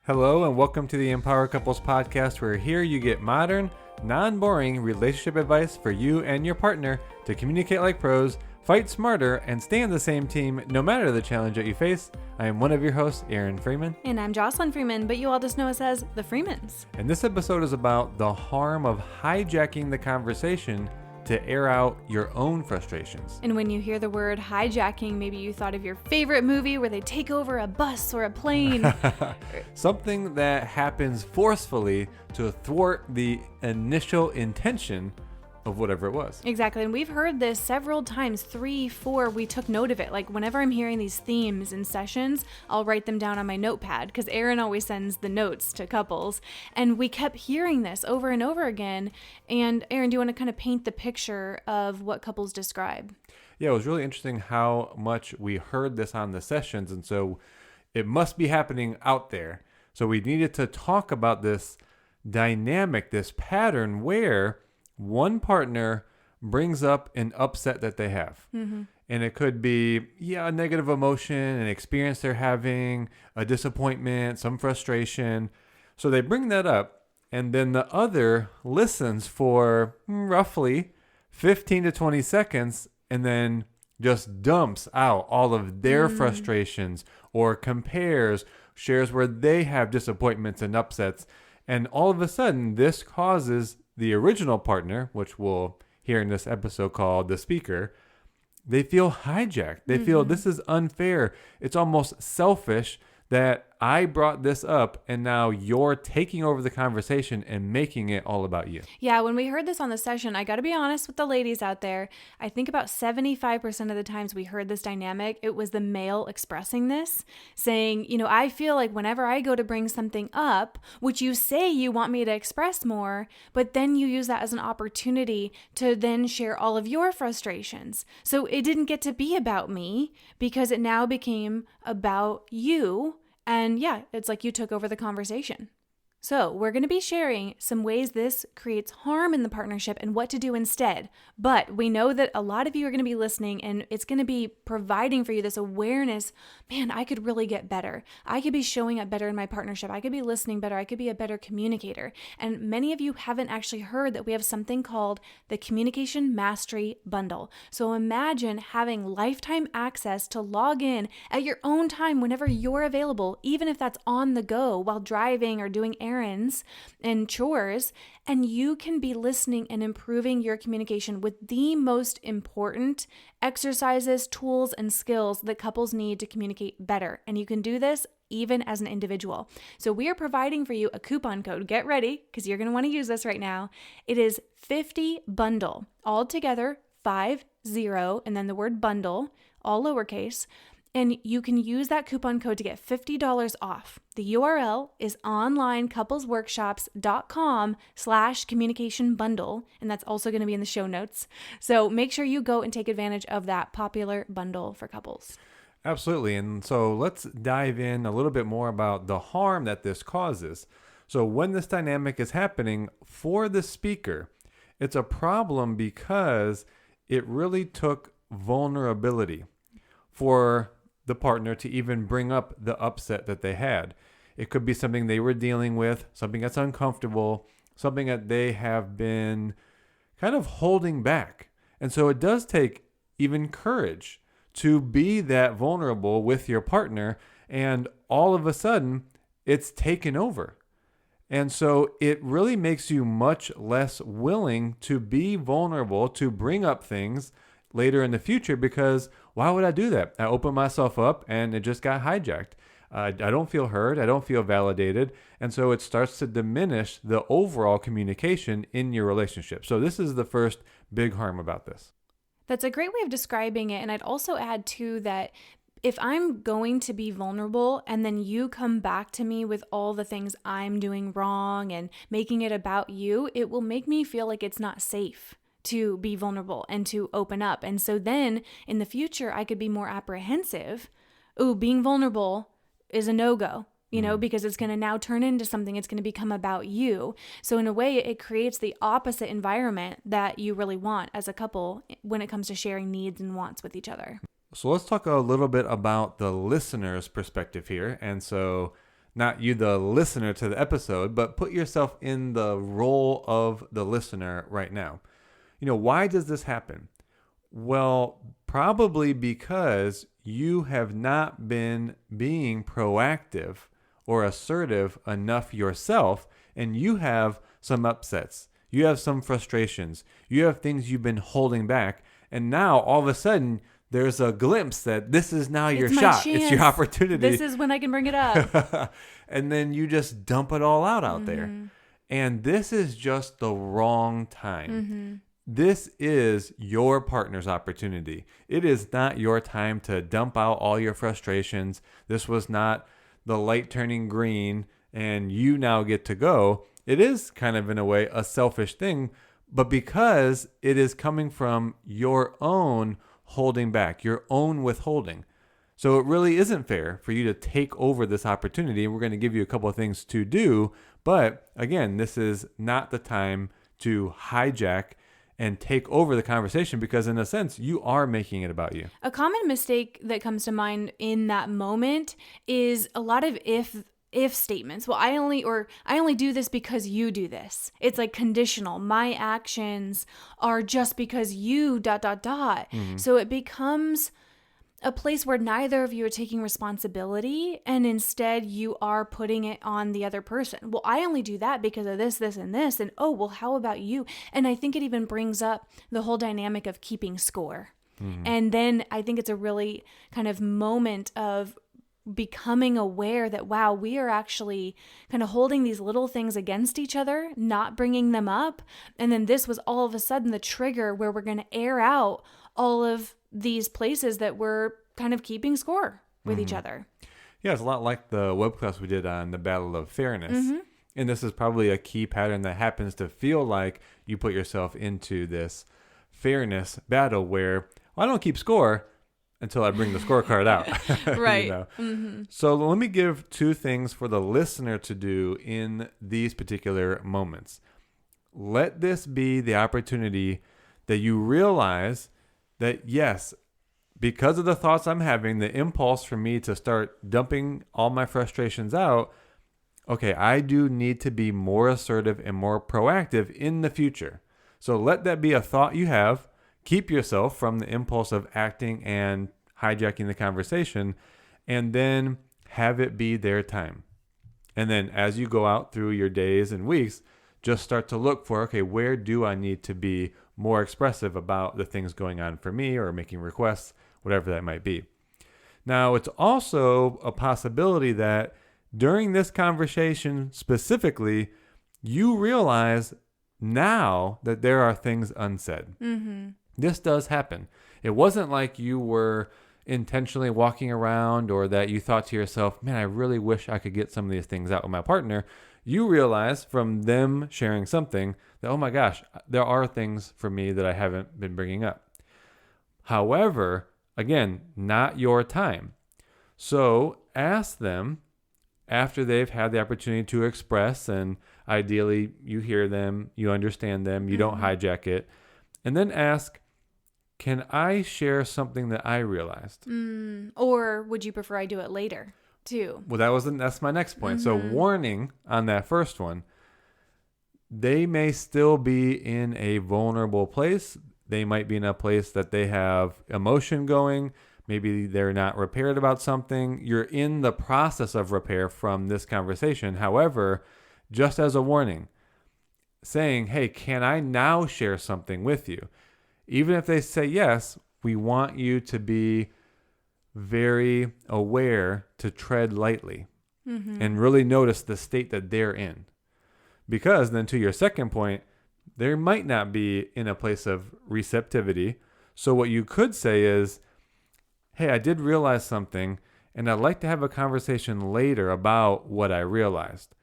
Hello and welcome to the Empower Couples podcast, where here you get modern, non-boring relationship advice for you and your partner to communicate like pros, fight smarter, and stay on the same team no matter the challenge that you face. I am one of your hosts, Aaron Freeman. And I'm Jocelyn Freeman, but you all just know us as the Freemans. And this episode is about the harm of hijacking the conversation to air out your own frustrations. And when you hear the word hijacking, maybe you thought of your favorite movie where they take over a bus or a plane. Something that happens forcefully to thwart the initial intention of whatever it was. Exactly. And we've heard this several times, 3, 4, we took note of it. Like whenever I'm hearing these themes in sessions, I'll write them down on my notepad because Aaron always sends the notes to couples. And we kept hearing this over and over again. And Aaron, do you want to kind of paint the picture of what couples describe? Yeah, it was really interesting how much we heard this on the sessions. And so it must be happening out there. So we needed to talk about this dynamic, this pattern where one partner brings up an upset that they have. Mm-hmm. And it could be, a negative emotion, an experience they're having, a disappointment, some frustration. So they bring that up, and then the other listens for roughly 15 to 20 seconds and then just dumps out all of their frustrations or compares, shares where they have disappointments and upsets. And all of a sudden, this causes the original partner, which we'll hear in this episode called the speaker, they feel hijacked. They feel this is unfair. It's almost selfish that I brought this up and now you're taking over the conversation and making it all about you. Yeah, when we heard this on the session, I got to be honest with the ladies out there. I think about 75% of the times we heard this dynamic, it was the male expressing this, saying, I feel like whenever I go to bring something up, which you say you want me to express more, but then you use that as an opportunity to then share all of your frustrations. So it didn't get to be about me because it now became about you. And yeah, it's like you took over the conversation. So we're going to be sharing some ways this creates harm in the partnership and what to do instead. But we know that a lot of you are going to be listening and it's going to be providing for you this awareness. Man, I could really get better. I could be showing up better in my partnership. I could be listening better. I could be a better communicator. And many of you haven't actually heard that we have something called the Communication Mastery Bundle. So imagine having lifetime access to log in at your own time whenever you're available, even if that's on the go while driving or doing errands and chores, and you can be listening and improving your communication with the most important exercises, tools, and skills that couples need to communicate better. And you can do this even as an individual. So we are providing for you a coupon code. Get ready, because you're going to want to use this right now. It is 50 bundle, all together, 50, and then the word bundle, all lowercase. And you can use that coupon code to get $50 off. The URL is onlinecouplesworkshops.com/communication bundle. And that's also going to be in the show notes. So make sure you go and take advantage of that popular bundle for couples. Absolutely. And so let's dive in a little bit more about the harm that this causes. So when this dynamic is happening for the speaker, it's a problem because it really took vulnerability for the partner to even bring up the upset that they had. It could be something they were dealing with, something that's uncomfortable, something that they have been kind of holding back. And so it does take even courage to be that vulnerable with your partner, and all of a sudden it's taken over. And so it really makes you much less willing to be vulnerable, to bring up things later in the future, because why would I do that? I opened myself up and it just got hijacked. I don't feel heard. I don't feel validated. And so it starts to diminish the overall communication in your relationship. So this is the first big harm about this. That's a great way of describing it. And I'd also add too that if I'm going to be vulnerable and then you come back to me with all the things I'm doing wrong and making it about you, it will make me feel like it's not safe to be vulnerable and to open up. And so then in the future, I could be more apprehensive. Ooh, being vulnerable is a no-go, because it's going to now turn into something. It's going to become about you. So in a way, it creates the opposite environment that you really want as a couple when it comes to sharing needs and wants with each other. So let's talk a little bit about the listener's perspective here. And so not you, the listener to the episode, but put yourself in the role of the listener right now. Why does this happen? Well, probably because you have not been being proactive or assertive enough yourself, and you have some upsets. You have some frustrations. You have things you've been holding back. And now all of a sudden, there's a glimpse that this is now your shot. It's your opportunity. This is when I can bring it up. And then you just dump it all out there. And this is just the wrong time. This is your partner's opportunity. It is not your time to dump out all your frustrations. This was not the light turning green and you now get to go. It is kind of, in a way, a selfish thing, but because it is coming from your own holding back, your own withholding. So it really isn't fair for you to take over this opportunity. We're going to give you a couple of things to do. But again, this is not the time to hijack and take over the conversation, because in a sense, you are making it about you. A common mistake that comes to mind in that moment is a lot of if statements. Well, I only do this because you do this. It's like conditional. My actions are just because you ... So it becomes a place where neither of you are taking responsibility, and instead you are putting it on the other person. Well, I only do that because of this, this, and this. And oh, well, how about you? And I think it even brings up the whole dynamic of keeping score. And then I think it's a really kind of moment of becoming aware that, wow, we are actually kind of holding these little things against each other, not bringing them up. And then this was all of a sudden the trigger where we're going to air out all of these places that we're kind of keeping score with each other. Yeah, it's a lot like the web class we did on the battle of fairness. And this is probably a key pattern that happens to feel like you put yourself into this fairness battle where, well, I don't keep score until I bring the scorecard out. Right. So let me give two things for the listener to do in these particular moments. Let this be the opportunity that you realize that, yes, because of the thoughts I'm having, the impulse for me to start dumping all my frustrations out, okay, I do need to be more assertive and more proactive in the future. So let that be a thought you have. Keep yourself from the impulse of acting and hijacking the conversation, and then have it be their time. And then as you go out through your days and weeks, just start to look for, okay, where do I need to be more expressive about the things going on for me, or making requests, whatever that might be. Now, it's also a possibility that during this conversation specifically, you realize now that there are things unsaid. This does happen. It wasn't like you were intentionally walking around, or that you thought to yourself, man, I really wish I could get some of these things out with my partner. You realize from them sharing something that, oh my gosh, there are things for me that I haven't been bringing up. However, again, not your time. So ask them after they've had the opportunity to express, and ideally you hear them, you understand them, you don't hijack it, and then ask, can I share something that I realized? Or would you prefer I do it later too? Well, that's my next point. So warning on that first one, they may still be in a vulnerable place. They might be in a place that they have emotion going. Maybe they're not repaired about something. You're in the process of repair from this conversation. However, just as a warning, saying, hey, can I now share something with you? Even if they say yes, we want you to be very aware to tread lightly and really notice the state that they're in. Because then, to your second point, they might not be in a place of receptivity. So what you could say is, hey, I did realize something, and I'd like to have a conversation later about what I realized.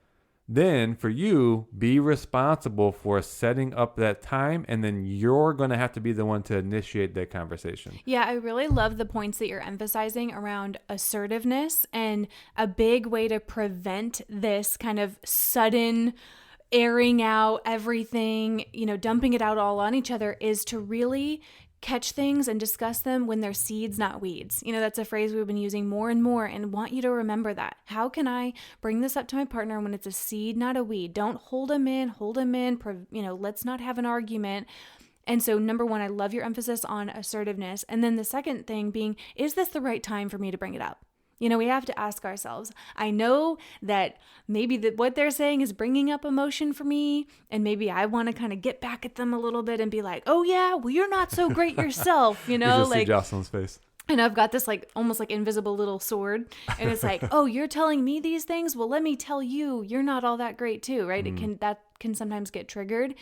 Then for you, be responsible for setting up that time, and then you're going to have to be the one to initiate that conversation. Yeah, I really love the points that you're emphasizing around assertiveness, and a big way to prevent this kind of sudden airing out everything, dumping it out all on each other, is to really catch things and discuss them when they're seeds, not weeds. That's a phrase we've been using more and more, and want you to remember that. How can I bring this up to my partner when it's a seed, not a weed? Don't hold them in, let's not have an argument. And so number one, I love your emphasis on assertiveness. And then the second thing being, is this the right time for me to bring it up? We have to ask ourselves, I know that maybe what they're saying is bringing up emotion for me, and maybe I want to kind of get back at them a little bit and be like, oh yeah, well, you're not so great yourself, You just see Jocelyn's face. And I've got this almost like invisible little sword, and it's like, oh, you're telling me these things? Well, let me tell you, you're not all that great too, right? That can sometimes get triggered.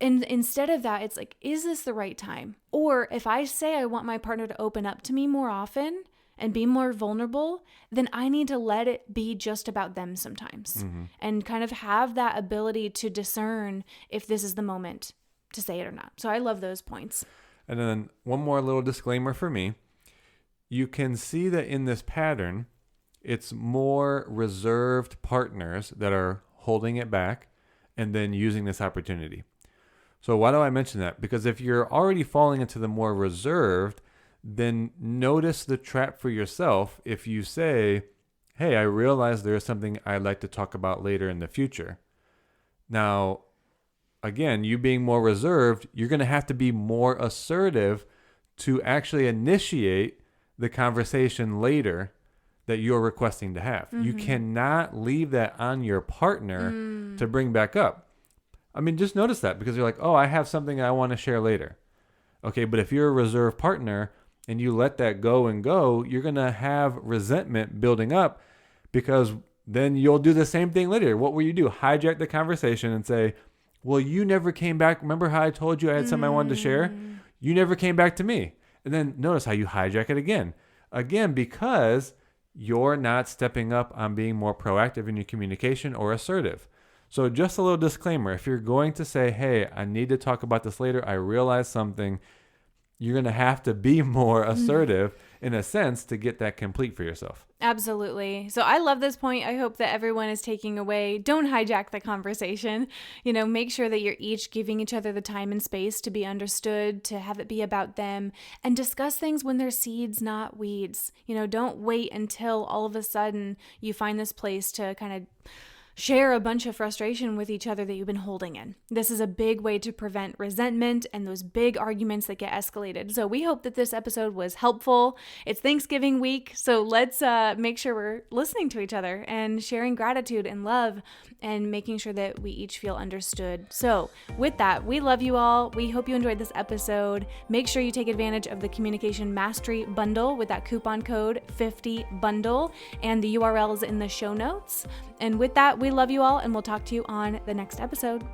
And instead of that, it's like, is this the right time? Or if I say I want my partner to open up to me more often and be more vulnerable, then I need to let it be just about them sometimes, and kind of have that ability to discern if this is the moment to say it or not. So I love those points. And then one more little disclaimer for me. You can see that in this pattern, it's more reserved partners that are holding it back and then using this opportunity. So why do I mention that? Because if you're already falling into the more reserved, then notice the trap for yourself if you say, hey, I realize there is something I'd like to talk about later in the future. Now, again, you being more reserved, you're going to have to be more assertive to actually initiate the conversation later that you're requesting to have. You cannot leave that on your partner to bring back up. I mean, just notice that, because you're like, oh, I have something I want to share later. Okay, but if you're a reserved partner and you let that go and go, you're going to have resentment building up, because then you'll do the same thing later. What will you do? Hijack the conversation and say, well, you never came back. Remember how I told you I had something I wanted to share? You never came back to me. And then notice how you hijack it again. Again, because you're not stepping up on being more proactive in your communication or assertive. So just a little disclaimer. If you're going to say, hey, I need to talk about this later, I realize something, you're going to have to be more assertive in a sense to get that complete for yourself. Absolutely. So I love this point. I hope that everyone is taking away. Don't hijack the conversation. Make sure that you're each giving each other the time and space to be understood, to have it be about them, and discuss things when they're seeds, not weeds. Don't wait until all of a sudden you find this place to kind of share a bunch of frustration with each other that you've been holding in. This is a big way to prevent resentment and those big arguments that get escalated. So we hope that this episode was helpful. It's Thanksgiving week, so let's make sure we're listening to each other and sharing gratitude and love and making sure that we each feel understood. So with that, we love you all. We hope you enjoyed this episode. Make sure you take advantage of the Communication Mastery Bundle with that coupon code 50BUNDLE, and the URL is in the show notes. And with that, we love you all, and we'll talk to you on the next episode.